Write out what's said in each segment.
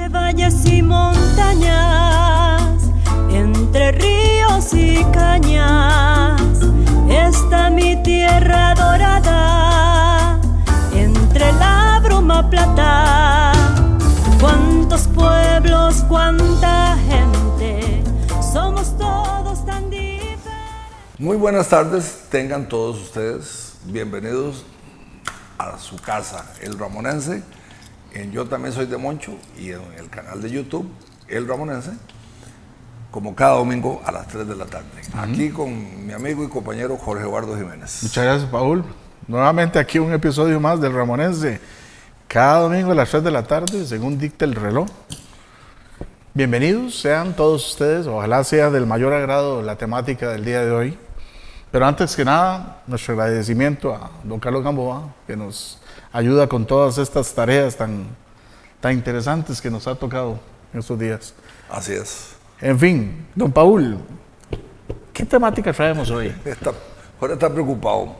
Entre valles y montañas, entre ríos y cañas, está mi tierra dorada, entre la bruma plata. Cuántos pueblos, cuánta gente, somos todos tan diferentes. Muy buenas tardes, tengan todos ustedes bienvenidos a su casa, El Ramonense, en Yo También Soy de Moncho y en el canal de YouTube, El Ramonense, como cada domingo a las 3 de la tarde. Aquí con mi amigo y compañero Jorge Eduardo Jiménez. Muchas gracias, Paul. Nuevamente aquí un episodio más del Ramonense, cada domingo a las 3 de la tarde, según dicta el reloj. Bienvenidos sean todos ustedes, ojalá sea del mayor agrado la temática del día de hoy. Pero antes que nada, nuestro agradecimiento a don Carlos Gamboa, que nos ayuda con todas estas tareas tan interesantes que nos ha tocado en estos días. Así es. En fin, don Paul, ¿qué temática traemos hoy? Jorge está preocupado.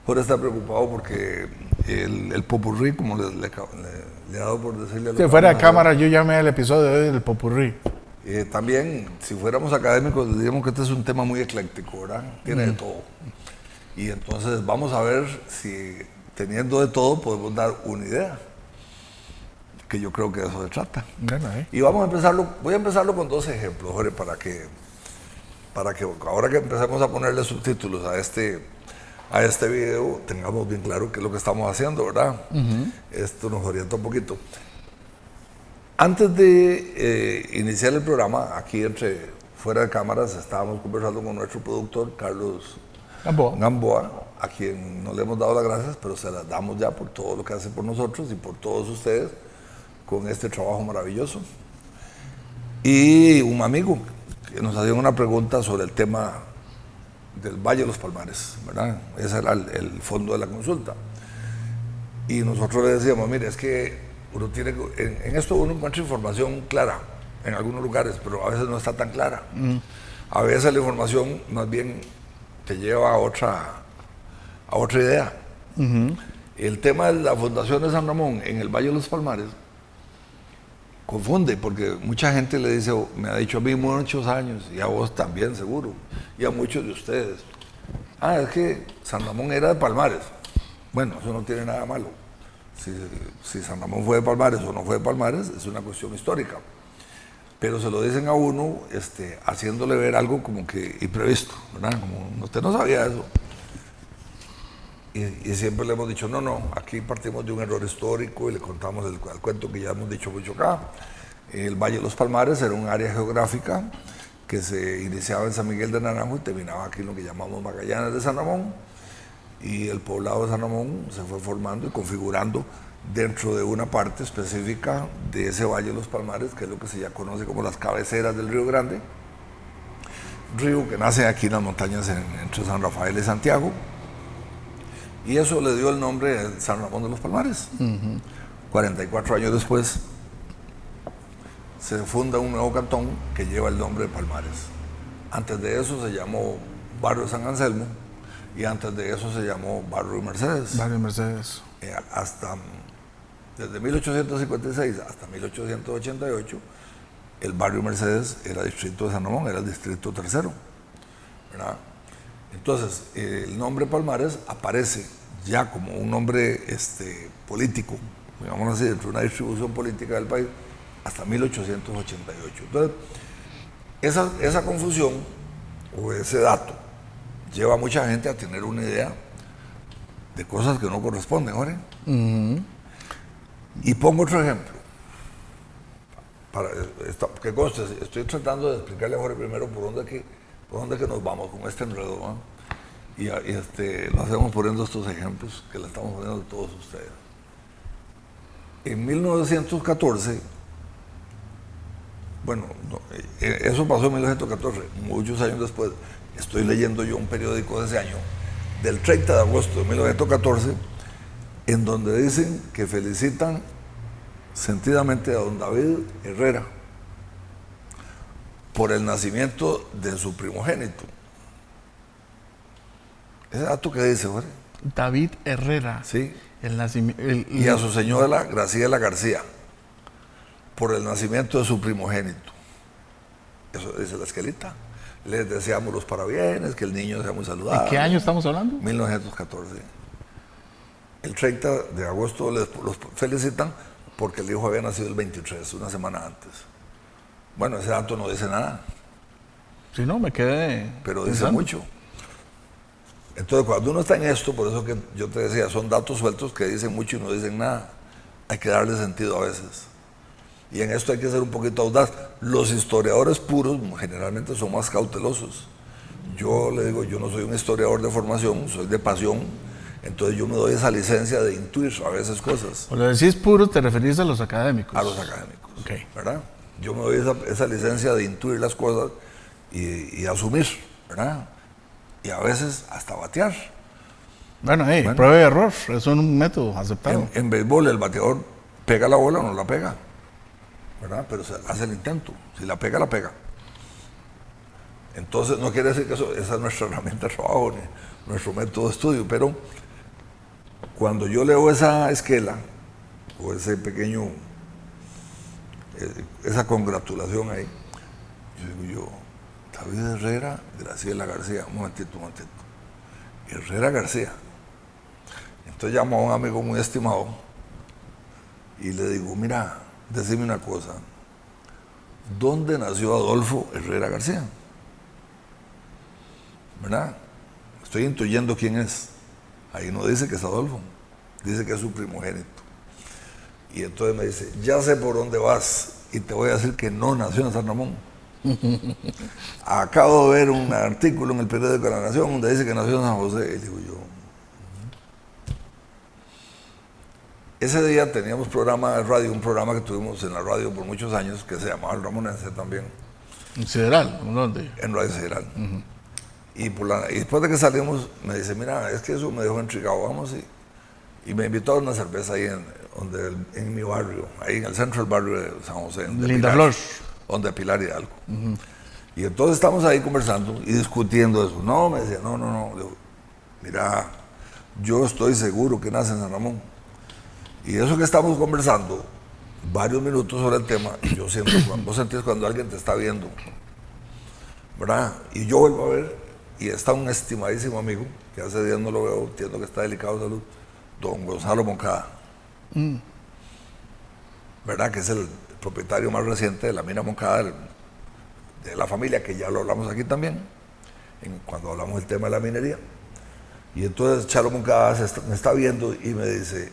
Jorge está preocupado porque el popurrí, como le ha dado por decirle a los Si fuera de cámara, yo llamé al episodio de hoy del popurrí. También, si fuéramos académicos, diríamos que este es un tema muy ecléctico, ¿verdad? Tiene de todo. Y entonces vamos a ver si, teniendo de todo, podemos dar una idea. Que yo creo que de eso se trata. Bueno, Y voy a empezarlo con dos ejemplos, Jorge, para que ahora que empecemos a ponerle subtítulos a este video, tengamos bien claro qué es lo que estamos haciendo, ¿verdad? Esto nos orienta un poquito. Antes de iniciar el programa, aquí fuera de cámaras, estábamos conversando con nuestro productor, Carlos Gamboa, a quien no le hemos dado las gracias, pero se las damos ya por todo lo que hace por nosotros y por todos ustedes con este trabajo maravilloso. Y un amigo que nos hacía una pregunta sobre el tema del Valle de los Palmares, ¿verdad? Ese era el fondo de la consulta. Y nosotros le decíamos, mire, es que uno tiene, en esto uno encuentra información clara en algunos lugares, pero a veces no está tan clara. A veces la información más bien te lleva a otra idea. El tema de la Fundación de San Ramón en el Valle de los Palmares confunde, porque mucha gente le dice, me ha dicho a mí muchos años, y a vos también seguro, y a muchos de ustedes, es que San Ramón era de Palmares. Bueno, eso no tiene nada malo. Si San Ramón fue de Palmares o no fue de Palmares, es una cuestión histórica. Pero se lo dicen a uno haciéndole ver algo como que imprevisto, ¿verdad? Como usted no sabía eso. Y siempre le hemos dicho, no, aquí partimos de un error histórico y le contamos el cuento que ya hemos dicho mucho acá. El Valle de los Palmares era un área geográfica que se iniciaba en San Miguel de Naranjo y terminaba aquí en lo que llamamos Magallanes de San Ramón. Y el poblado de San Ramón se fue formando y configurando dentro de una parte específica de ese Valle de los Palmares, que es lo que se ya conoce como las cabeceras del Río Grande, río que nace aquí en las montañas entre San Rafael y Santiago, y eso le dio el nombre de San Ramón de los Palmares. 44 años después se funda un nuevo cantón que lleva el nombre de Palmares. Antes de eso se llamó Barrio San Anselmo, y antes de eso se llamó Barrio Mercedes. Barrio Mercedes. Desde 1856 hasta 1888, el Barrio Mercedes era distrito de San Ramón, era el distrito tercero, ¿verdad? Entonces, el nombre Palmares aparece ya como un nombre político, digamos así, dentro de una distribución política del país, hasta 1888. Entonces, esa confusión o ese dato lleva a mucha gente a tener una idea de cosas que no corresponden, Jorge. Y pongo otro ejemplo. Que conste, estoy tratando de explicarle a Jorge primero por dónde que nos vamos con este enredo, ¿no? Y lo hacemos poniendo estos ejemplos que le estamos poniendo a todos ustedes. En 1914, bueno, eso pasó en 1914, muchos años después. Estoy leyendo yo un periódico de ese año, del 30 de agosto de 1914, en donde dicen que felicitan sentidamente a don David Herrera por el nacimiento de su primogénito. Ese dato que dice, Jorge. David Herrera. Sí. El nacimiento. Y a su señora Graciela García. por el nacimiento de su primogénito. Eso dice la esquelita. Les deseamos los parabienes, que el niño sea muy saludable. ¿De qué año estamos hablando? 1914. El 30 de agosto los felicitan porque el hijo había nacido el 23, una semana antes. Bueno, ese dato no dice nada. Sí, no, me quedé Pero dice pensando. mucho. Entonces, cuando uno está en esto, por eso que yo te decía, son datos sueltos que dicen mucho y no dicen nada. Hay que darle sentido a veces. Y en esto hay que ser un poquito audaz. Los historiadores puros generalmente son más cautelosos. Yo le digo, yo no soy un historiador de formación, soy de pasión. Entonces yo me doy esa licencia de intuir a veces cosas. Cuando decís puro, te referís a los académicos. A los académicos, Ok. ¿verdad? Yo me doy esa licencia de intuir las cosas y asumir, ¿verdad? Y a veces hasta batear. Bueno, prueba y error, es un método aceptado. En béisbol el bateador pega la bola o no la pega, ¿verdad? Pero se hace el intento. Si la pega, la pega. Entonces no quiere decir que esa es nuestra herramienta de trabajo, ni nuestro método de estudio, pero cuando yo leo esa esquela o ese pequeño, esa congratulación ahí, yo digo David Herrera, Graciela García, un momentito. Herrera García. Entonces llamo a un amigo muy estimado y le digo, mira, decime una cosa, ¿dónde nació Adolfo Herrera García? ¿Verdad? Estoy intuyendo quién es. Ahí no dice que es Adolfo, dice que es su primogénito. Y entonces me dice, ya sé por dónde vas y te voy a decir que no nació en San Ramón. Acabo de ver un artículo en el periódico de La Nación donde dice que nació en San José. Y digo yo, ese día teníamos programa de radio, un programa que tuvimos en la radio por muchos años que se llamaba El Ramonense también. En Sideral, ¿dónde? En Radio Sideral. Y después de que salimos me dice, mira, es que eso me dejó intrigado, vamos y me invitó a una cerveza ahí en mi barrio, ahí en el centro del barrio de San José. Linda Flor. Donde Pilar Hidalgo. Y entonces estamos ahí conversando y discutiendo eso. No, me decía, no. Le digo, mira, yo estoy seguro que nace en San Ramón. Y eso que estamos conversando, varios minutos sobre el tema, yo siento, vos sentís cuando alguien te está viendo, ¿verdad? Y yo vuelvo a ver, y está un estimadísimo amigo, que hace días no lo veo, entiendo que está delicado de salud, don Gonzalo Moncada. ¿Verdad? Que es el propietario más reciente de la mina Moncada, de la familia, que ya lo hablamos aquí también, cuando hablamos del tema de la minería. Y entonces Chalo Moncada me está viendo y me dice,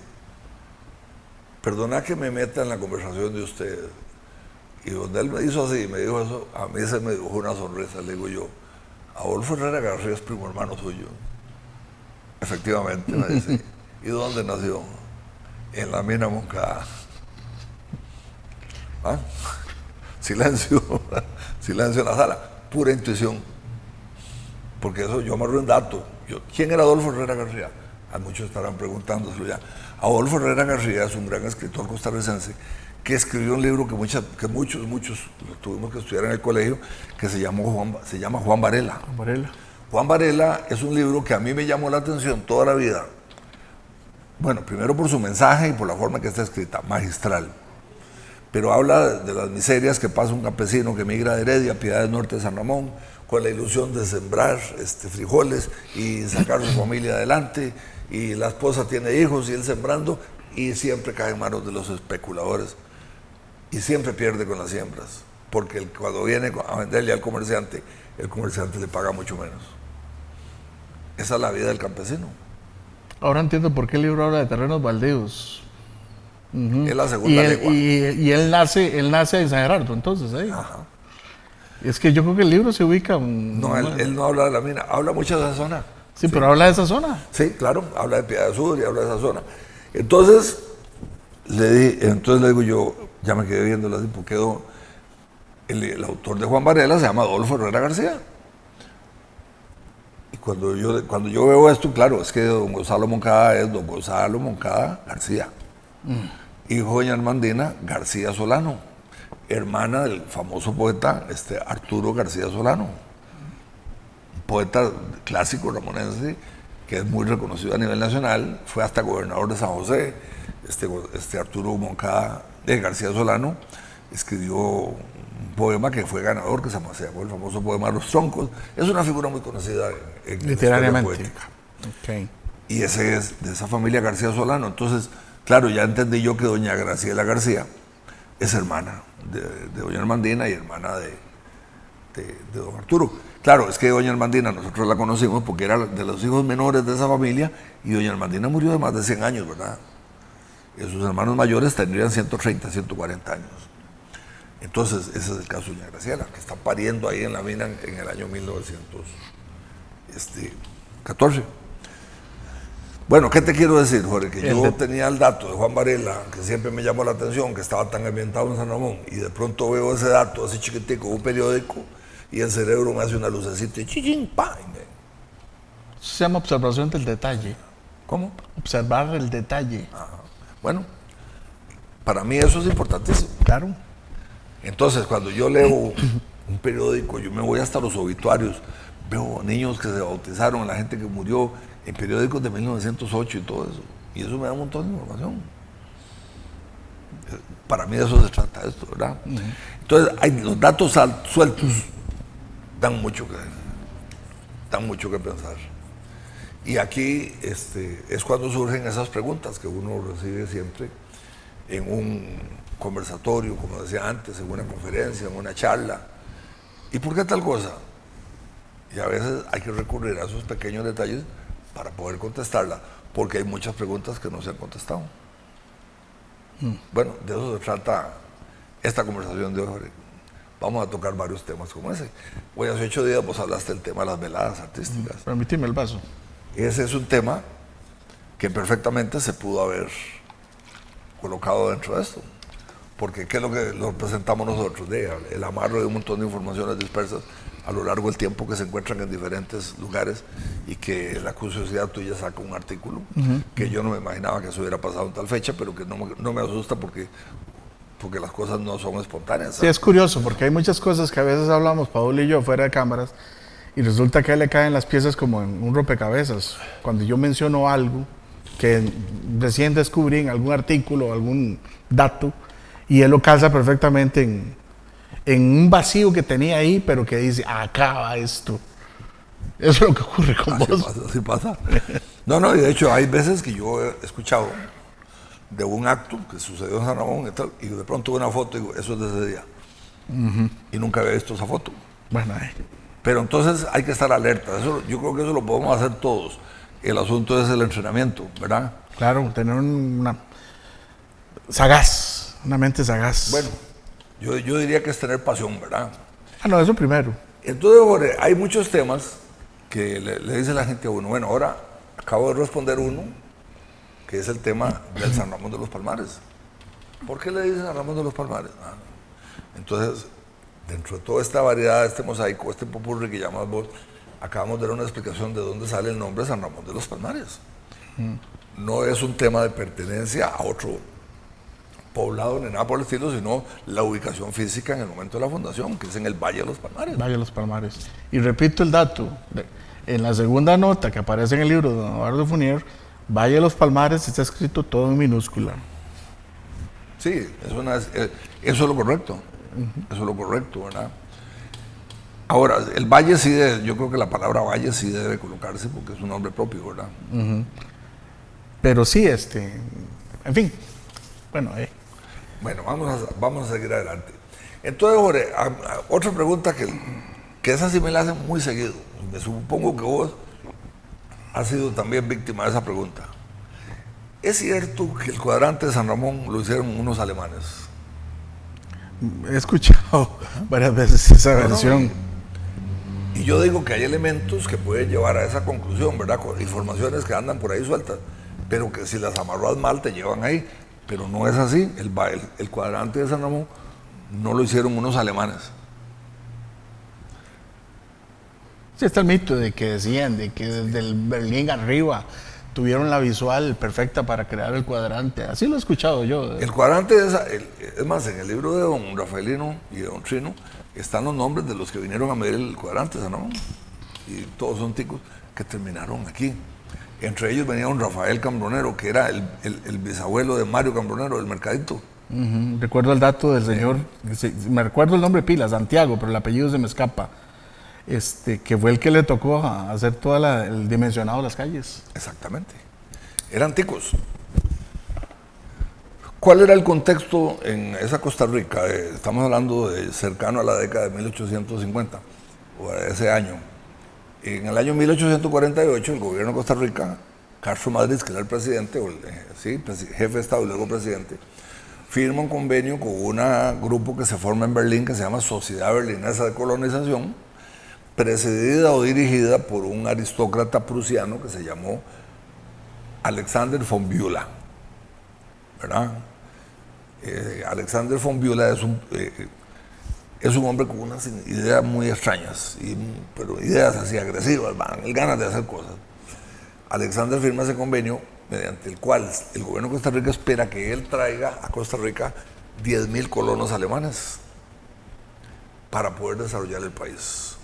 perdona que me meta en la conversación de usted. Y donde él me hizo así, me dijo eso, a mí se me dibujó una sonrisa. Le digo yo, Adolfo Herrera García es primo hermano suyo. Efectivamente, me dice. ¿Y dónde nació? En la mina Moncada. ¿Ah? Silencio en la sala, pura intuición, porque eso yo amarré un dato. ¿Quién era Adolfo Herrera García? A muchos estarán preguntándoselo ya. Adolfo Herrera García es un gran escritor costarricense que escribió un libro que muchos lo tuvimos que estudiar en el colegio, que se llama Juan Varela. Juan Varela es un libro que a mí me llamó la atención toda la vida. Bueno, primero por su mensaje y por la forma que está escrita, magistral. Pero habla de las miserias que pasa un campesino que migra de Heredia a Piedades Norte de San Ramón, con la ilusión de sembrar frijoles y sacar su familia adelante, y la esposa tiene hijos y él sembrando, y siempre cae en manos de los especuladores, y siempre pierde con las siembras, porque cuando viene a venderle al comerciante, el comerciante le paga mucho menos. Esa es la vida del campesino. Ahora entiendo por qué el libro habla de terrenos baldíos. Es la segunda lengua. Y él nace en San Gerardo, entonces, ¿eh? Ajá. Es que yo creo que el libro se ubica... No, él no habla de la mina, habla mucho de esa zona. Sí, pero habla de esa zona. Sí, claro, habla de Piedad Sur y habla de esa zona. Entonces le digo yo, ya me quedé viéndolo así, porque el autor de Juan Varela se llama Adolfo Herrera García. Y cuando yo veo esto, claro, es que don Gonzalo Moncada es don Gonzalo Moncada García. Hijo de doña Armandina García Solano, hermana del famoso poeta Arturo García Solano, un poeta clásico ramonense que es muy reconocido a nivel nacional, fue hasta gobernador de San José, Arturo Moncada García Solano, escribió un poema que fue ganador, que se llamó el famoso poema Los Troncos. Es una figura muy conocida en la historia poética. Okay. Y ese es de esa familia García Solano. Entonces, claro, ya entendí yo que doña Graciela García es hermana de doña Armandina y hermana de don Arturo. Claro, es que doña Armandina nosotros la conocimos porque era de los hijos menores de esa familia y doña Armandina murió de más de 100 años, ¿verdad? Y sus hermanos mayores tendrían 130, 140 años. Entonces, ese es el caso de doña Graciela, que está pariendo ahí en la mina en el año 1914. Bueno, ¿qué te quiero decir, Jorge? Que yo tenía el dato de Juan Varela, que siempre me llamó la atención, que estaba tan ambientado en San Ramón, y de pronto veo ese dato, así chiquitico, un periódico, y el cerebro me hace una lucecita y chichín, ¡pam! Se llama observación del detalle. ¿Cómo? Observar el detalle. Ajá. Bueno, para mí eso es importantísimo. Claro. Entonces, cuando yo leo un periódico, yo me voy hasta los obituarios, veo niños que se bautizaron, la gente que murió en periódicos de 1908 y todo eso. Y eso me da un montón de información. Para mí de eso se trata esto, ¿verdad? Entonces, los datos sueltos dan mucho que pensar. Y aquí es cuando surgen esas preguntas que uno recibe siempre en un conversatorio, como decía antes, en una conferencia, en una charla. ¿Y por qué tal cosa? Y a veces hay que recurrir a esos pequeños detalles para poder contestarla, porque hay muchas preguntas que no se han contestado. Bueno, de eso se trata esta conversación de hoy. Vamos a tocar varios temas como ese. Hoy hace 8 días vos hablaste del tema de las veladas artísticas. Permíteme el vaso. Ese es un tema que perfectamente se pudo haber colocado dentro de esto. Porque ¿qué es lo que lo presentamos nosotros? El amarro de un montón de informaciones dispersas a lo largo del tiempo que se encuentran en diferentes lugares y que la curiosidad tuya saca un artículo que yo no me imaginaba que eso hubiera pasado en tal fecha, pero que no me asusta porque las cosas no son espontáneas. Sí, es curioso porque hay muchas cosas que a veces hablamos, Paul y yo, fuera de cámaras, y resulta que a él le caen las piezas como en un rompecabezas. Cuando yo menciono algo que recién descubrí en algún artículo, algún dato, y él lo calza perfectamente en un vacío que tenía ahí, pero que dice, acaba esto. Eso es lo que ocurre con vos. Así pasa. No, y de hecho hay veces que yo he escuchado de un acto que sucedió en San Ramón y tal, y de pronto una foto y digo, eso es de ese día. Y nunca había visto esa foto. Bueno, Pero entonces hay que estar alerta. Yo creo que eso lo podemos hacer todos. El asunto es el entrenamiento, ¿verdad? Claro, tener una mente sagaz. Bueno, yo diría que es tener pasión, ¿verdad? No, eso primero. Entonces, Jorge, hay muchos temas que le dice la gente a uno. Bueno, ahora acabo de responder uno, que es el tema del San Ramón de los Palmares. ¿Por qué le dicen San Ramón de los Palmares? Entonces, dentro de toda esta variedad, este mosaico, este popurrí que llamas vos, acabamos de dar una explicación de dónde sale el nombre San Ramón de los Palmares. No es un tema de pertenencia a otro poblado ni nada por el estilo, sino la ubicación física en el momento de la fundación, que es en el Valle de los Palmares. Valle de los Palmares. Y repito el dato, en la segunda nota que aparece en el libro de don Eduardo Fournier, Valle de los Palmares está escrito todo en minúscula. Sí, eso es lo correcto. Eso es lo correcto, ¿verdad? Ahora, el valle sí yo creo que la palabra valle sí debe colocarse porque es un nombre propio, ¿verdad? Pero sí, en fin, bueno, Bueno, vamos a seguir adelante. Entonces, Jorge, otra pregunta que esa sí me la hacen muy seguido. Me supongo que vos has sido también víctima de esa pregunta. ¿Es cierto que el cuadrante de San Ramón lo hicieron unos alemanes? He escuchado varias veces esa versión. Y yo digo que hay elementos que pueden llevar a esa conclusión, ¿verdad? Con informaciones que andan por ahí sueltas, pero que si las amarras mal te llevan ahí. Pero no es así. El cuadrante de San Ramón no lo hicieron unos alemanes. Sí, está el mito de que decían de que desde el Berlín arriba tuvieron la visual perfecta para crear el cuadrante. Así lo he escuchado yo. El cuadrante es más, en el libro de don Rafaelino y de don Trino están los nombres de los que vinieron a medir el cuadrante de San Ramón. Y todos son ticos que terminaron aquí. Entre ellos venía un Rafael Cambronero, que era el bisabuelo de Mario Cambronero del Mercadito. Recuerdo el dato del señor, me recuerdo el nombre pila, Santiago, pero el apellido se me escapa, que fue el que le tocó hacer todo el dimensionado de las calles. Exactamente. Eran ticos. ¿Cuál era el contexto en esa Costa Rica? Estamos hablando de cercano a la década de 1850, o a ese año. En el año 1848, el gobierno de Costa Rica, Castro Madrid, que era el presidente, jefe de Estado y luego presidente, firma un convenio con un grupo que se forma en Berlín, que se llama Sociedad Berlinesa de Colonización, precedida o dirigida por un aristócrata prusiano que se llamó Alexander von Bülow, ¿verdad? Alexander von Bülow es un hombre con unas ideas muy extrañas, pero ideas así agresivas, ganas de hacer cosas. Alexander firma ese convenio mediante el cual el gobierno de Costa Rica espera que él traiga a Costa Rica 10,000 colonos alemanes para poder desarrollar el país.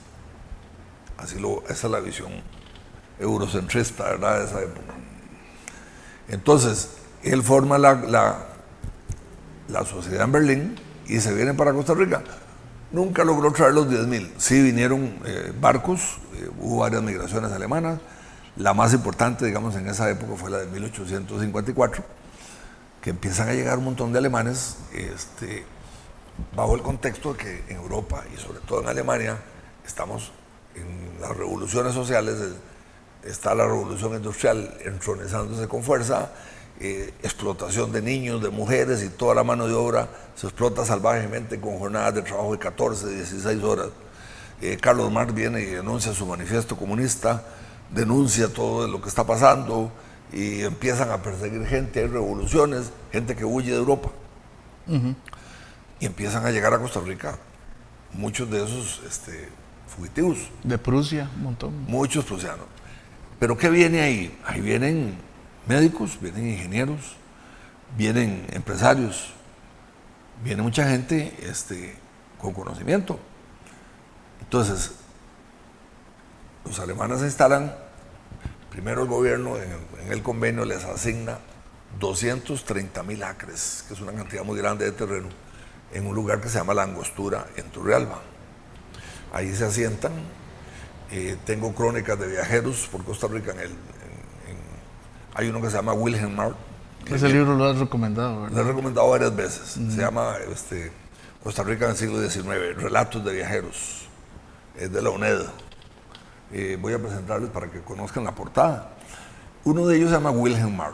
Esa es la visión eurocentrista, ¿verdad?, de esa época. Entonces, él forma la sociedad en Berlín y se viene para Costa Rica. Nunca logró traer los 10,000. Sí vinieron barcos, hubo varias migraciones alemanas. La más importante, digamos, en esa época fue la de 1854, que empiezan a llegar un montón de alemanes bajo el contexto de que en Europa y sobre todo en Alemania estamos en las revoluciones sociales, está la revolución industrial entronizándose con fuerza, explotación de niños, de mujeres y toda la mano de obra se explota salvajemente con jornadas de trabajo de 14, 16 horas. Carlos Marx viene y denuncia su manifiesto comunista, denuncia todo lo que está pasando y empiezan a perseguir gente, hay revoluciones, gente que huye de Europa. Y empiezan a llegar a Costa Rica muchos de esos fugitivos. De Prusia, un montón. Muchos prusianos. Pero ¿qué viene ahí? Ahí vienen médicos, vienen ingenieros, vienen empresarios, viene mucha gente con conocimiento. Entonces, los alemanes se instalan, primero el gobierno en el convenio les asigna 230,000 acres, que es una cantidad muy grande de terreno, en un lugar que se llama La Angostura, en Turrialba. Ahí se asientan. Tengo crónicas de viajeros por Costa Rica. Hay uno que se llama Wilhelm Marr. Ese libro lo has recomendado, ¿verdad? Lo he recomendado varias veces. Se llama Costa Rica en el siglo XIX, Relatos de Viajeros. Es de la UNED. Voy a presentarles para que conozcan la portada. Uno de ellos se llama Wilhelm Marr.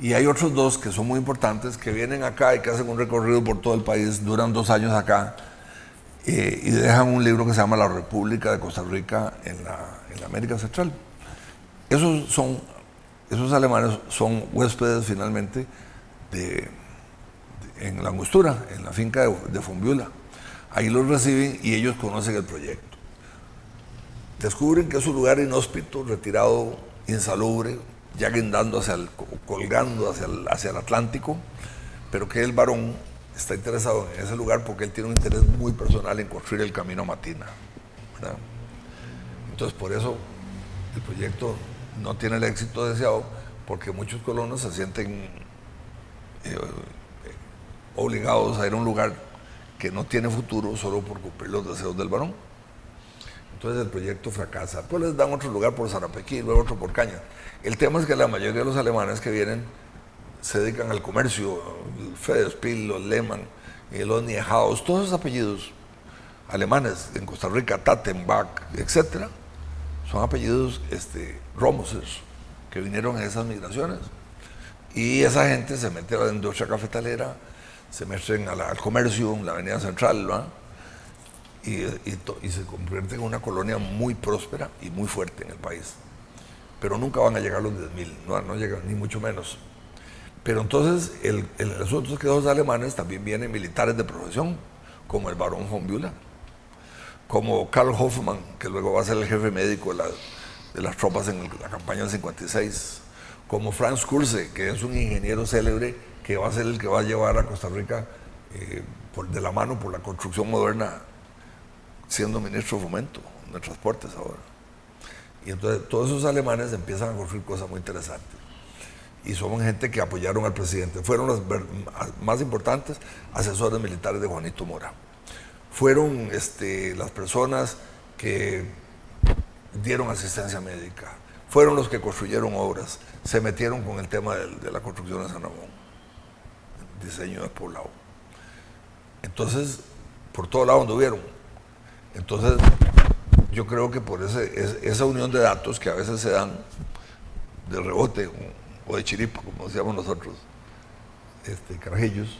Y hay otros dos que son muy importantes, que vienen acá y que hacen un recorrido por todo el país, duran 2 años acá, y dejan un libro que se llama La República de Costa Rica en la América Central. Esos alemanes son huéspedes finalmente en La Angostura, en la finca de von Bülow. Ahí los reciben y ellos conocen el proyecto. Descubren que es un lugar inhóspito, retirado, insalubre, ya guindando colgando hacia el Atlántico, pero que el varón está interesado en ese lugar porque él tiene un interés muy personal en construir el camino a Matina, ¿verdad? Entonces, por eso el proyecto no tiene el éxito deseado, porque muchos colonos se sienten obligados a ir a un lugar que no tiene futuro solo por cumplir los deseos del varón. Entonces el proyecto fracasa. Pues les dan otro lugar por Zarapequí, luego otro por Caña. El tema es que la mayoría de los alemanes que vienen se dedican al comercio, el Federspiel, los Lehmann, los Niehaus, todos esos apellidos alemanes en Costa Rica, Tattenbach, etcétera, son apellidos Romoser, que vinieron en esas migraciones. Y esa gente se mete a la industria cafetalera, se meten al comercio en la avenida central, ¿verdad? Y se convierte en una colonia muy próspera y muy fuerte en el país. Pero nunca van a llegar los 10,000, no llegan, ni mucho menos. Pero entonces el asunto es que los alemanes también vienen militares de profesión, como el barón von Bülow, como Karl Hoffmann, que luego va a ser el jefe médico de las tropas en la campaña del 56, como Franz Kurse, que es un ingeniero célebre que va a ser el que va a llevar a Costa Rica de la mano por la construcción moderna, siendo ministro de Fomento, de Transportes ahora. Y entonces todos esos alemanes empiezan a construir cosas muy interesantes. y son gente que apoyaron al presidente. Fueron los más importantes asesores militares de Juanito Mora. Fueron las personas que dieron asistencia médica. Fueron los que construyeron obras. Se metieron con el tema de la construcción de San Ramón. Diseño de poblado. Entonces, por todo lado anduvieron. Entonces, yo creo que por esa unión de datos que a veces se dan de rebote o de chiripa, como decíamos nosotros, carajillos,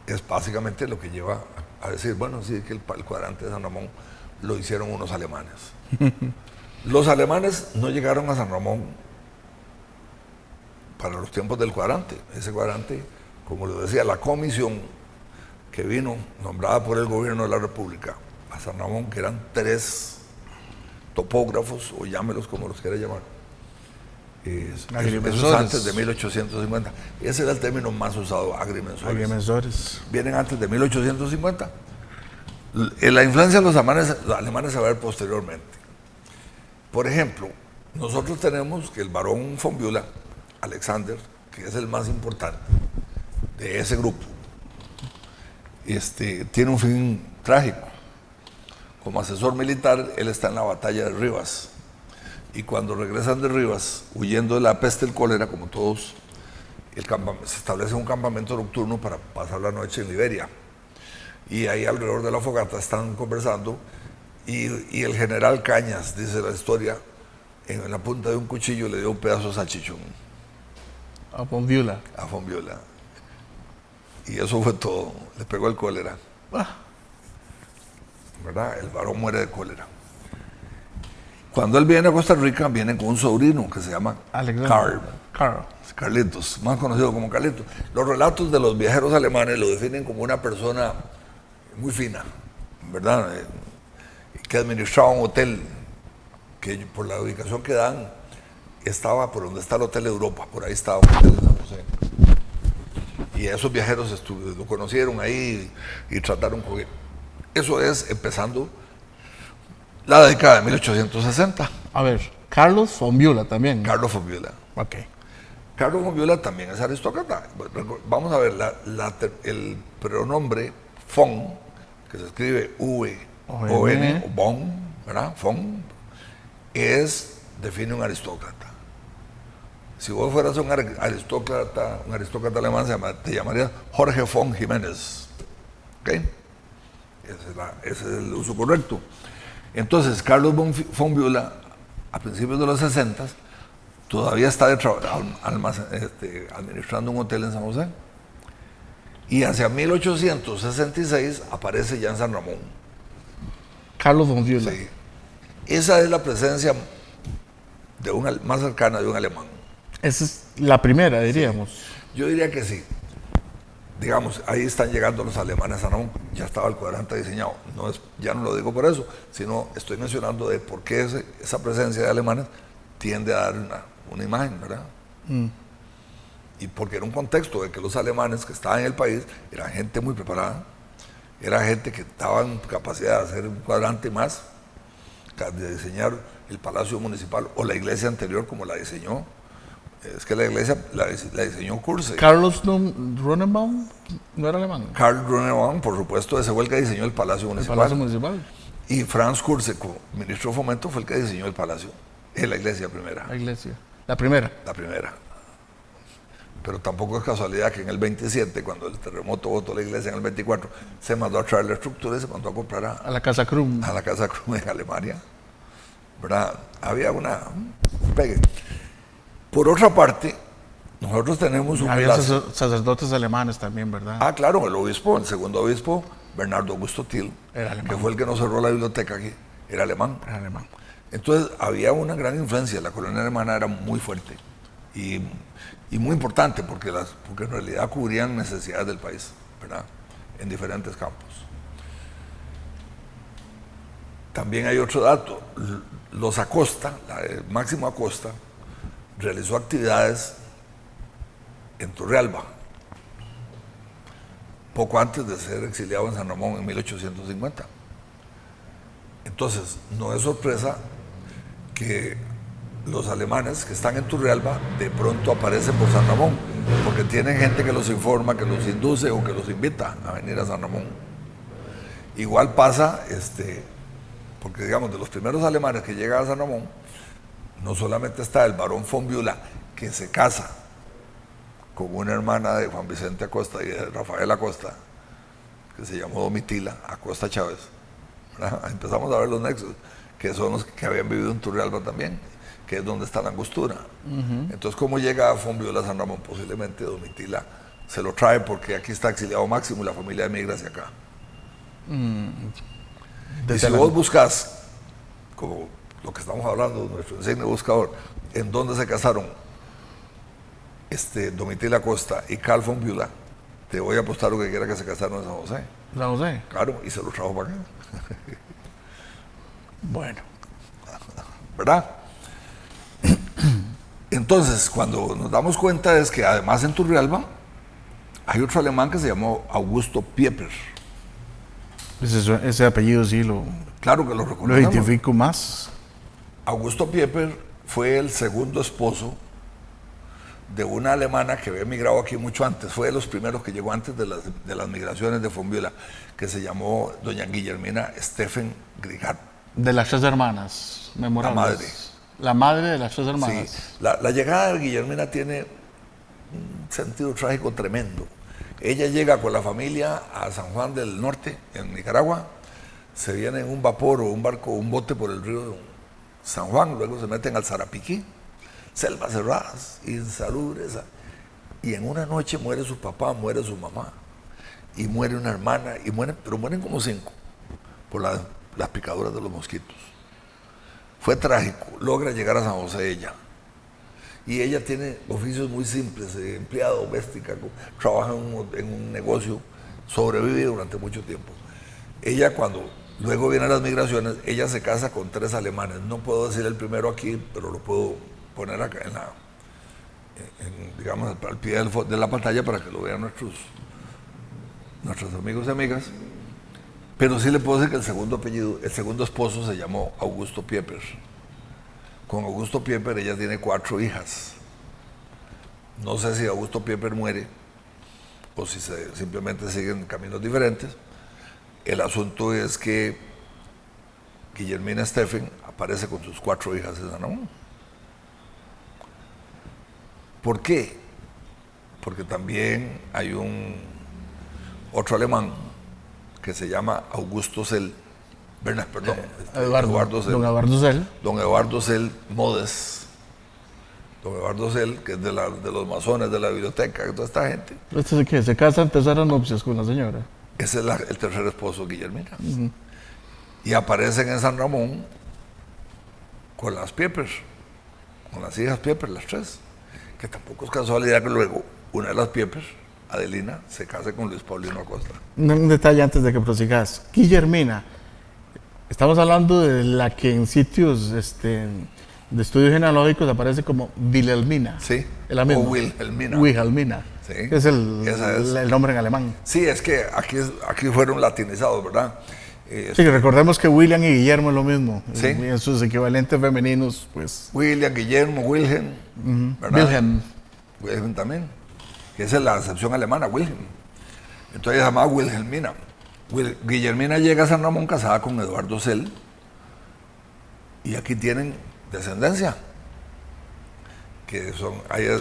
es básicamente lo que lleva a decir, bueno, sí, que el cuadrante de San Ramón lo hicieron unos alemanes. Los alemanes no llegaron a San Ramón para los tiempos del cuadrante. Ese cuadrante, como lo decía, la comisión que vino, nombrada por el gobierno de la República, a San Ramón, que eran 3 topógrafos, o llámelos como los quiera llamar. Eso es antes de 1850. Ese era el término más usado, agrimensores. Vienen antes de 1850. La influencia de los alemanes se va a ver posteriormente. Por ejemplo, nosotros tenemos que el barón von Bülow, Alexander, que es el más importante de ese grupo, tiene un fin trágico. Como asesor militar, él está en la batalla de Rivas. Y cuando regresan de Rivas, huyendo de la peste y el cólera, como todos, se establece un campamento nocturno para pasar la noche en Liberia. Y ahí alrededor de la fogata están conversando y el general Cañas, dice la historia, en la punta de un cuchillo le dio un pedazo de salchichón. A von Bülow. A von Bülow. Y eso fue todo. Le pegó el cólera. ¿Verdad? El varón muere de cólera. Cuando él viene a Costa Rica, viene con un sobrino que se llama Carlitos, más conocido como Carlitos. Los relatos de los viajeros alemanes lo definen como una persona muy fina, ¿verdad? Que administraba un hotel que por la ubicación que dan estaba por donde está el Hotel Europa, por ahí estaba un hotel de San José. Y esos viajeros lo conocieron ahí y trataron con él. Eso es empezando la década de 1860. A ver, Carlos von Bülow también. Carlos von Bülow. Ok. Carlos von Bülow también es aristócrata. Vamos a ver, el pronombre von, que se escribe V-O-N, o von, ¿verdad? Von, define un aristócrata. Si vos fueras un aristócrata alemán, te llamarías Jorge von Jiménez. ¿Ok? Ese es el uso correcto. Entonces, Carlos von Bülow, a principios de los 60, todavía está administrando un hotel en San José. Y hacia 1866 aparece ya en San Ramón. Carlos von Bülow. Sí. Esa es la presencia más cercana de un alemán. Esa es la primera, diríamos. Sí. Yo diría que sí. Digamos, ahí están llegando los alemanes a San Ramón, ya estaba el cuadrante diseñado. Ya no lo digo por eso, sino estoy mencionando de por qué esa presencia de alemanes tiende a dar una imagen, ¿verdad? Y porque era un contexto de que los alemanes que estaban en el país eran gente muy preparada, era gente que estaba en capacidad de hacer un cuadrante más, de diseñar el Palacio Municipal o la iglesia anterior como la diseñó. Es que la iglesia la diseñó Kurse. Carlos Runenbaum no era alemán. Karl Runenbaum, por supuesto, ese fue el que diseñó el Palacio Municipal. El Palacio Municipal. Y Franz Kurse, como ministro de Fomento, fue el que diseñó el Palacio. Es la iglesia primera. La iglesia. La primera. La primera. Pero tampoco es casualidad que en el 27, cuando el terremoto botó la iglesia en el 24, se mandó a traer la estructura y se mandó a comprar a la Casa Krum. A la Casa Krum en Alemania. ¿Verdad? Había un pegue. Por otra parte, nosotros tenemos un... Había sacerdotes alemanes también, ¿verdad? Ah, claro, el segundo obispo, Bernardo Augusto Thiel, que fue el que nos cerró la biblioteca aquí, era alemán. Era alemán. Entonces, había una gran influencia, la colonia alemana era muy fuerte y muy importante porque en realidad cubrían necesidades del país, ¿verdad? En diferentes campos. También hay otro dato, los Acosta, Máximo Acosta, realizó actividades en Turrialba, poco antes de ser exiliado en San Ramón en 1850. Entonces, no es sorpresa que los alemanes que están en Turrialba de pronto aparecen por San Ramón, porque tienen gente que los informa, que los induce o que los invita a venir a San Ramón. Igual pasa, porque digamos, de los primeros alemanes que llegan a San Ramón, no solamente está el barón von Bülow, que se casa con una hermana de Juan Vicente Acosta y de Rafael Acosta, que se llamó Domitila Acosta Chávez, ¿verdad? Empezamos a ver los nexos, que son los que habían vivido en Turrialba también, que es donde está la angostura. Entonces, ¿cómo llega von Bülow a San Ramón? Posiblemente Domitila se lo trae porque aquí está exiliado Máximo y la familia emigra hacia acá. Y si vos buscas, como lo que estamos hablando, nuestro insigne buscador, en dónde se casaron Domitila Acosta y Carl von Bülow, te voy a apostar lo que quiera que se casaron en San José. ¿San José? Claro, y se lo trajo para acá. Bueno. ¿Verdad? Entonces, cuando nos damos cuenta es que además en Turrialba hay otro alemán que se llamó Augusto Pieper. Ese apellido sí Claro que lo lo reconocemos. identifico más. Augusto Pieper fue el segundo esposo de una alemana que había emigrado aquí mucho antes. Fue de los primeros que llegó antes de las migraciones de von Bülow, que se llamó doña Guillermina Steffen Grigat. De las 3 hermanas memorables. La madre. La madre de las 3 hermanas. Sí, la llegada de Guillermina tiene un sentido trágico tremendo. Ella llega con la familia a San Juan del Norte, en Nicaragua, se viene en un vapor o un barco, un bote por el río San Juan, luego se meten al Zarapiquí, selvas cerradas, insalubres, y en una noche muere su papá, muere su mamá, y muere una hermana, pero mueren como 5 por las picaduras de los mosquitos. Fue trágico, logra llegar a San José ella. Y ella tiene oficios muy simples, empleada doméstica, trabaja en un negocio, sobrevive durante mucho tiempo. Ella cuando luego vienen las migraciones, ella se casa con 3 alemanes. No puedo decir el primero aquí, pero lo puedo poner acá digamos, al pie de la pantalla para que lo vean nuestros amigos y amigas. Pero sí le puedo decir que el segundo esposo se llamó Augusto Pieper. Con Augusto Pieper ella tiene 4 hijas. No sé si Augusto Pieper muere o si simplemente siguen caminos diferentes. El asunto es que Guillermina Steffen aparece con sus 4 hijas en San Ramón. ¿Por qué? Porque también hay otro alemán que se llama Augusto Zell, don Eduardo Zell. Don Eduardo Zell Modes. Don Eduardo Zell, que es de los masones, de la biblioteca, de toda esta gente. ¿Este es qué? ¿Se casa en terceras nupcias con la señora? Ese es el tercer esposo de Guillermina. Y aparecen en San Ramón con las Pieper, con las hijas Pieper, las 3. Que tampoco es casualidad que luego una de las Pieper, Adelina, se case con Luis Paulino Acosta. Un detalle antes de que prosigas. Guillermina, estamos hablando de la que en sitios de estudios genealógicos aparece como Wilhelmina. Sí, ¿Es la misma? o Wilhelmina. Wilhelmina, Sí. que es el nombre en alemán. Sí, es que aquí fueron latinizados, ¿verdad? Sí, recordemos que William y Guillermo es lo mismo. Sí. En sus equivalentes femeninos, pues... William, Guillermo, Wilhelm, ¿verdad? Wilhelm. Wilhelm también, que esa es la acepción alemana, Wilhelm. Entonces ella se llamaba Wilhelmina. Guillermina llega a San Ramón casada con Eduardo Zell y aquí tienen descendencia, que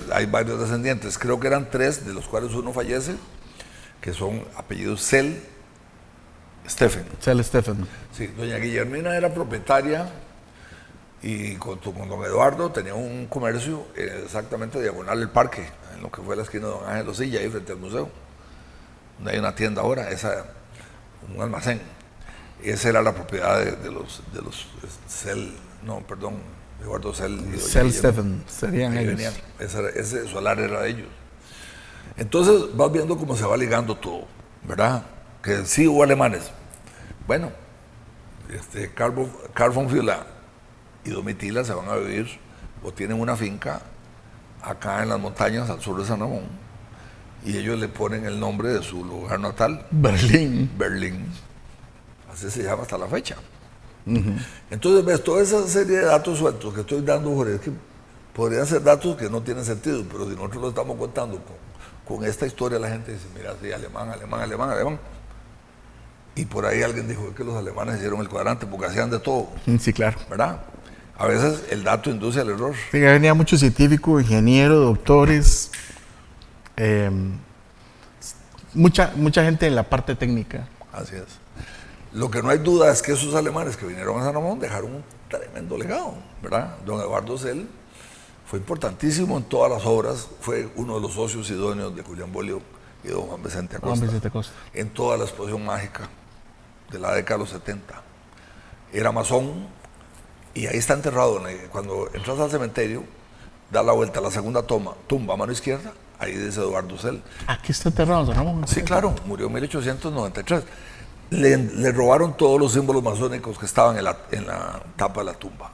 hay varios descendientes, creo que eran 3, de los cuales uno fallece, que son apellidos Zell Steffen. Zell Steffen. Sí, doña Guillermina era propietaria y con don Eduardo tenía un comercio exactamente diagonal al parque, en lo que fue la esquina de Don Ángel Osilla, ahí frente al museo, donde hay una tienda ahora, un almacén. Esa era la propiedad de los Zell, Eduardo Zell y Zell Steffen, serían ellos. Ese solar era de ellos. Entonces vas viendo cómo se va ligando todo, ¿verdad? Que sí hubo alemanes. Bueno, Carl von Bülow y Domitila se van a vivir o tienen una finca acá en las montañas al sur de San Ramón y ellos le ponen el nombre de su lugar natal, Berlín. Berlín. Así se llama hasta la fecha. Entonces, ves, toda esa serie de datos sueltos que estoy dando, Jorge, es que podrían ser datos que no tienen sentido, pero si nosotros lo estamos contando con esta historia, la gente dice, mira, sí, alemán, alemán, alemán, alemán. Y por ahí alguien dijo que los alemanes hicieron el cuadrante porque hacían de todo. Sí, claro. ¿Verdad? A veces el dato induce al error. Sí, venía muchos científicos, ingenieros, doctores, mucha gente en la parte técnica. Así es. Lo que no hay duda es que esos alemanes que vinieron a San Ramón dejaron un tremendo legado, ¿verdad? Don Eduardo Zell fue importantísimo en todas las obras, fue uno de los socios idóneos de Julián Bolio y don Juan Vicente Acosta. Juan Vicente Acosta. En toda la explosión mágica de la década de los 70. Era masón y ahí está enterrado. Cuando entras al cementerio, da la vuelta a la segunda tumba a mano izquierda, ahí dice Eduardo Zell. Aquí está enterrado San Ramón. Sí, claro, murió en 1893. Le robaron todos los símbolos masónicos que estaban en la tapa de la tumba.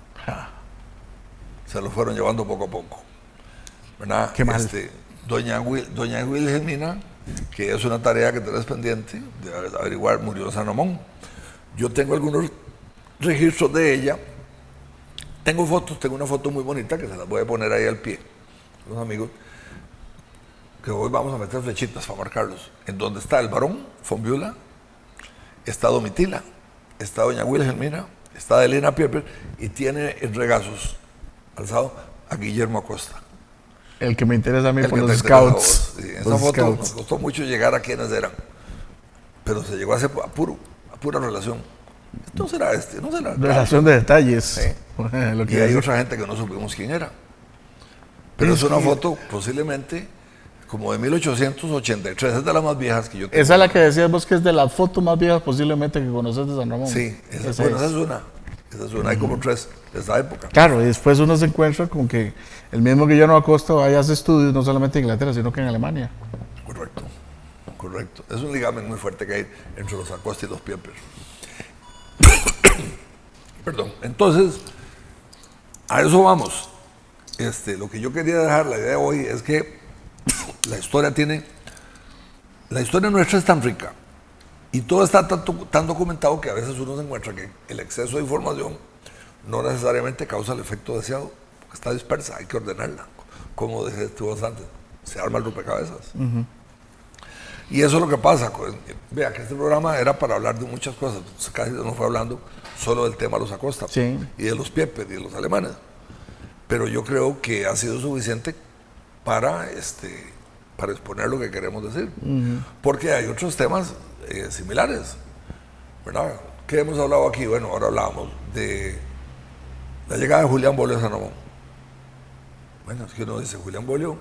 Se los fueron llevando poco a poco. ¿Verdad? Qué mal. Doña Wilhelmina, que es una tarea que tenés pendiente de averiguar, murió en San Ramón. Yo tengo algunos registros de ella. Tengo fotos, tengo una foto muy bonita que se las voy a poner ahí al pie. Los amigos, que hoy vamos a meter flechitas para marcarlos. En donde está el barón von Bühler, está Domitila, está doña Wilhelmina, está Elena Pieper y tiene en regazos alzado a Guillermo Acosta. El que me interesa a mí por los scouts. Sí, esa foto nos costó mucho llegar a quienes eran, pero se llegó a pura relación. Esto será no será. Relación de detalles. Sí. Lo que y hay otra gente que no supimos quién era. Pero es una foto posiblemente como de 1883, es de las más viejas que yo tengo. Esa es la que decías vos que es de las fotos más viejas posiblemente que conoces de San Ramón. Sí, esa es una. Esa es una, hay como 3 de esa época. Claro, y después uno se encuentra con que el mismo Guillermo Acosta vaya a hacer estudios no solamente en Inglaterra, sino que en Alemania. Correcto. Es un ligamen muy fuerte que hay entre los Acosta y los Pieper. Perdón. Entonces, a eso vamos. Lo que yo quería dejar, la idea de hoy es que la historia nuestra es tan rica y todo está tan documentado que a veces uno se encuentra que el exceso de información no necesariamente causa el efecto deseado, porque está dispersa, hay que ordenarla. Como dijiste vos antes, se arma el rompecabezas. Y eso es lo que pasa. Vea que este programa era para hablar de muchas cosas, casi no fue hablando solo del tema de los Acosta y de los Pieper y de los alemanes. Pero yo creo que ha sido suficiente para exponer lo que queremos decir. Porque hay otros temas similares, ¿verdad? ¿Qué hemos hablado aquí? Bueno, ahora hablamos de la llegada de Julián Bolio a San Ramón. Bueno, es que uno dice, Julián Bolio,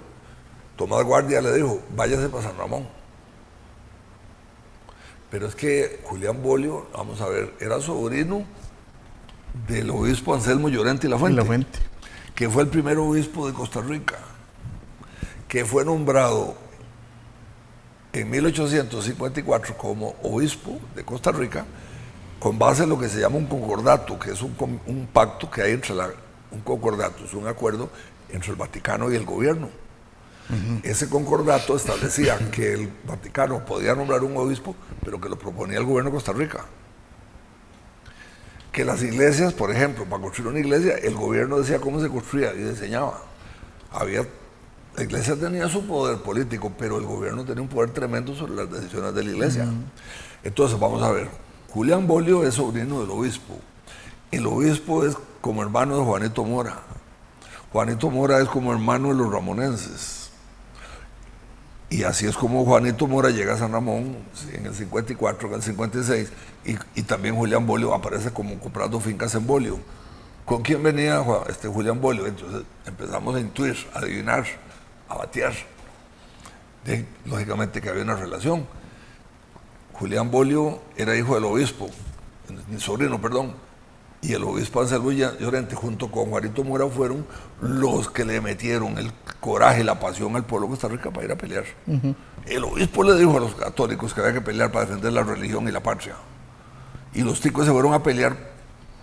Tomás Guardia le dijo, váyase para San Ramón. Pero es que Julián Bolio, vamos a ver, era sobrino del obispo Anselmo Llorente y Lafuente, que fue el primer obispo de Costa Rica, que fue nombrado en 1854 como obispo de Costa Rica con base en lo que se llama un concordato, que es un pacto que hay un concordato, es un acuerdo entre el Vaticano y el gobierno. Ese concordato establecía que el Vaticano podía nombrar un obispo, pero que lo proponía el gobierno de Costa Rica. Que las iglesias, por ejemplo, para construir una iglesia, el gobierno decía cómo se construía y diseñaba. La iglesia tenía su poder político, pero el gobierno tenía un poder tremendo sobre las decisiones de la iglesia. Entonces, vamos a ver, Julián Bolio es sobrino del obispo. El obispo es como hermano de Juanito Mora. Juanito Mora es como hermano de los ramonenses. Y así es como Juanito Mora llega a San Ramón en el 54, en el 56, y también Julián Bolio aparece como comprando fincas en Bolio. ¿Con quién venía Julián Bolio? Entonces empezamos a intuir, a adivinar, a batear. Lógicamente que había una relación. Julián Bolio era hijo del obispo, sobrino, perdón, y el obispo Anselmo Llorente junto con Juanito Mora fueron los que le metieron el coraje y la pasión al pueblo de Costa Rica para ir a pelear. El obispo le dijo a los católicos que había que pelear para defender la religión y la patria. Y los ticos se fueron a pelear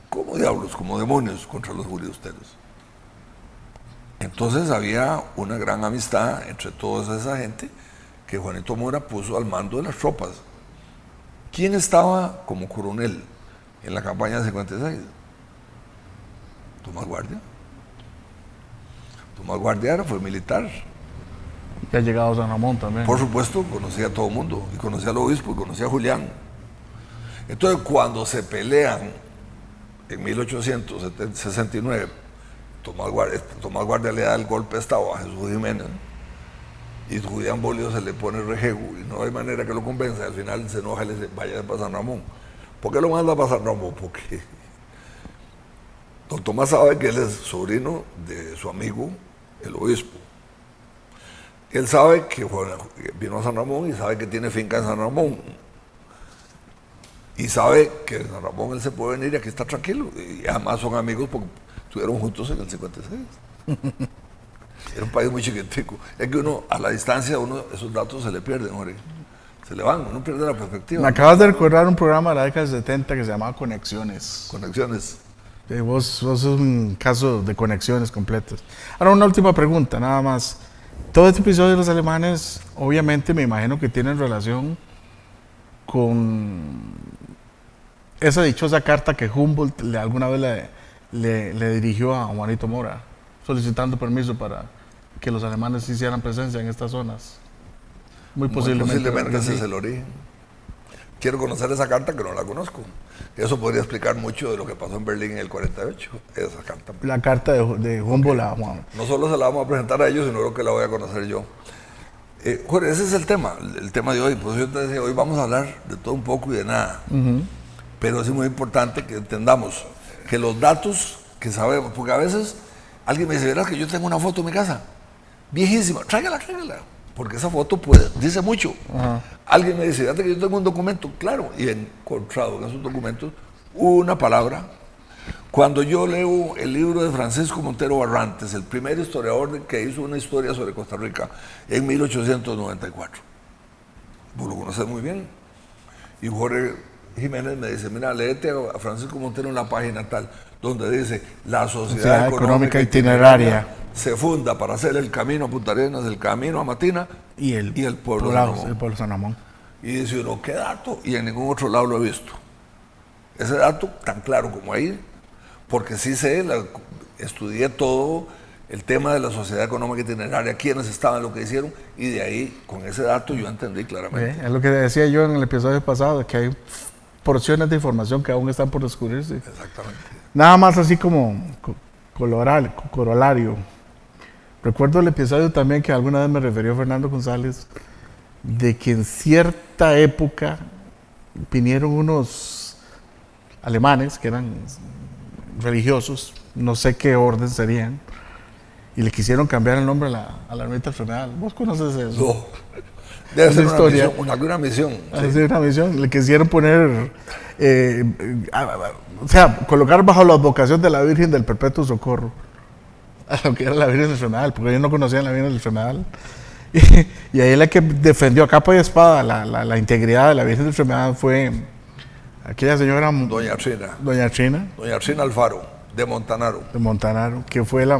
como diablos, como demonios contra los judíos-teros. Entonces había una gran amistad entre toda esa gente que Juanito Mora puso al mando de las tropas. ¿Quién estaba como coronel? en la campaña del 56? Tomás Guardia. Tomás Guardia fue militar. Y ha llegado a San Ramón también. Por supuesto, conocía a todo el mundo, y conocía al obispo, y conocía a Julián. Entonces, cuando se pelean en 1869, Tomás Guardia le da el golpe de Estado a Jesús Jiménez, y Julián Bolio se le pone rejego, y no hay manera que lo convenza, al final se enoja y le dice, vaya para San Ramón. ¿Por qué lo manda para San Ramón? Porque don Tomás sabe que él es sobrino de su amigo, el obispo. Él sabe que vino a San Ramón y sabe que tiene finca en San Ramón. Y sabe que en San Ramón él se puede venir y aquí está tranquilo. Y además son amigos porque estuvieron juntos en el 56. Era un país muy chiquitico. Es que uno, a la distancia, esos datos se le pierden, Jorge. Se le van, uno pierde la perspectiva. Me acabas de recordar un programa de la década del 70 que se llamaba Conexiones. Conexiones. Vos sos un caso de conexiones completas. Ahora una última pregunta, nada más. Todo este episodio de los alemanes, obviamente me imagino que tienen relación con esa dichosa carta que Humboldt alguna vez le dirigió a Juanito Mora, solicitando permiso para que los alemanes hicieran presencia en estas zonas. Muy posiblemente ese es el origen. Quiero conocer esa carta que no la conozco. Eso podría explicar mucho de lo que pasó en Berlín en el 48, esa carta. La carta de Humboldt a Juan. No solo se la vamos a presentar a ellos, sino que la voy a conocer yo. Jorge, ese es el tema de hoy. Por eso yo te decía, hoy vamos a hablar de todo un poco y de nada. Pero es muy importante que entendamos que los datos que sabemos, porque a veces alguien me dice, verás que yo tengo una foto en mi casa, viejísima, tráigala. Porque esa foto dice mucho. Alguien me dice, fíjate que yo tengo un documento, claro, y he encontrado en esos documentos una palabra. Cuando yo leo el libro de Francisco Montero Barrantes, el primer historiador que hizo una historia sobre Costa Rica en 1894, vos lo conoces muy bien, y Jorge Jiménez me dice, mira, léete a Francisco Montero en la página tal, donde dice, la Sociedad Económica Itineraria se funda para hacer el camino a Punta Arenas, el camino a Matina y el pueblo de San Ramón. Y dice uno, ¿qué dato? Y en ningún otro lado lo he visto. Ese dato tan claro como ahí, porque sí estudié todo el tema de la Sociedad Económica Itineraria, quiénes estaban, lo que hicieron, y de ahí, con ese dato, yo entendí claramente. Es lo que decía yo en el episodio pasado, que hay porciones de información que aún están por descubrirse. Exactamente. Nada más así como corolario. Recuerdo el episodio también que alguna vez me refirió Fernando González, de que en cierta época vinieron unos alemanes que eran religiosos, no sé qué orden serían, y le quisieron cambiar el nombre a la ermita del Frenal. ¿Vos conoces eso? No. Debe ser una misión. Sí, una misión. Le quisieron poner, colocar bajo la advocación de la Virgen del Perpetuo Socorro, a lo que era la Virgen del Frenal, porque ellos no conocían la Virgen del Frenal. Y ahí la que defendió a capa y espada la integridad de la Virgen del Frenal fue aquella señora Doña Trina Alfaro, de Montanaro, que fue la,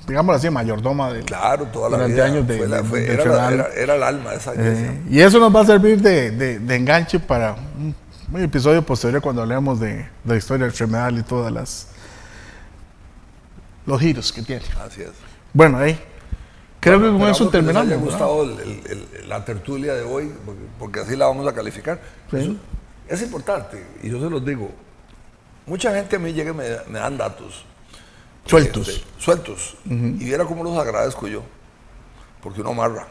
digamos así, mayordoma de, claro, toda la vida años era el alma de esa iglesia. Y eso nos va a servir de enganche para un episodio posterior cuando hablemos de la historia del Tremedal y todas los giros que tiene. Así es. Bueno, creo que con eso terminamos. Me ha gustado la tertulia de hoy, porque así la vamos a calificar. Sí. Eso es importante, y yo se los digo. Mucha gente a mí llega y me dan datos. Sueltos. Y viera cómo los agradezco yo. Porque uno amarra.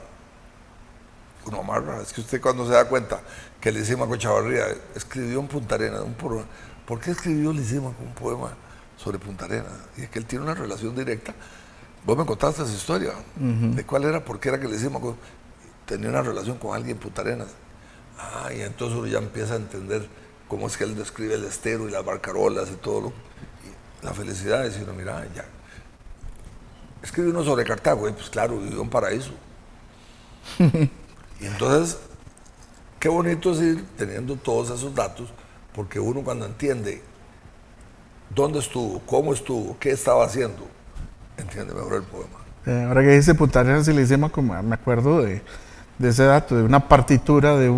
Es que usted cuando se da cuenta que Lisímaco Chavarría escribió en Punta Arenas, ¿por qué escribió Lisímaco un poema sobre Punta Arenas? Y es que él tiene una relación directa. Vos me contaste esa historia. ¿De cuál era? ¿Por qué era que Lisímaco tenía una relación con alguien en Punta Arenas? Y entonces uno ya empieza a entender cómo es que él describe el estero y las barcarolas y todo y la felicidad de decir, mira, ya. Escribe uno sobre Cartago, pues claro, vivió en paraíso. Y entonces, qué bonito es ir teniendo todos esos datos, porque uno cuando entiende dónde estuvo, cómo estuvo, qué estaba haciendo, entiende mejor el poema. Ahora que dice Punta Arenas y Lisímaco, me acuerdo de ese dato, de una partitura de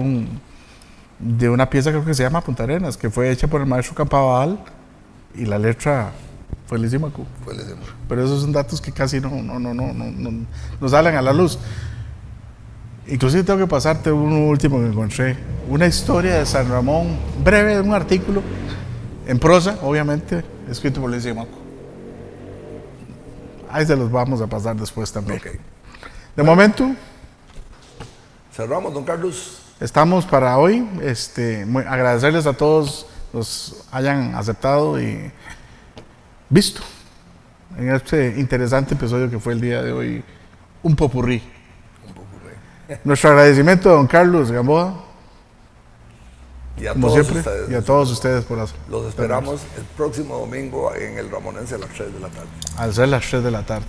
de una pieza creo que se llama Punta Arenas, que fue hecha por el maestro Campabal y la letra fue Lisímaco. Fue Lisímaco. Pero esos son datos que casi no salen a la luz. Inclusive tengo que pasarte uno último que encontré, una historia de San Ramón, breve, de un artículo, en prosa, obviamente, escrito por Lisímaco. Ahí se los vamos a pasar después también. Ok. De momento, Cerramos, don Carlos. estamos para hoy. Agradecerles a todos los hayan aceptado y visto en este interesante episodio que fue el día de hoy, un popurrí. Nuestro agradecimiento a don Carlos Gamboa, Y a como todos siempre, ustedes. y a todos ustedes por Los esperamos el próximo domingo en el Ramonense a las 3 de la tarde. al ser las 3 de la tarde.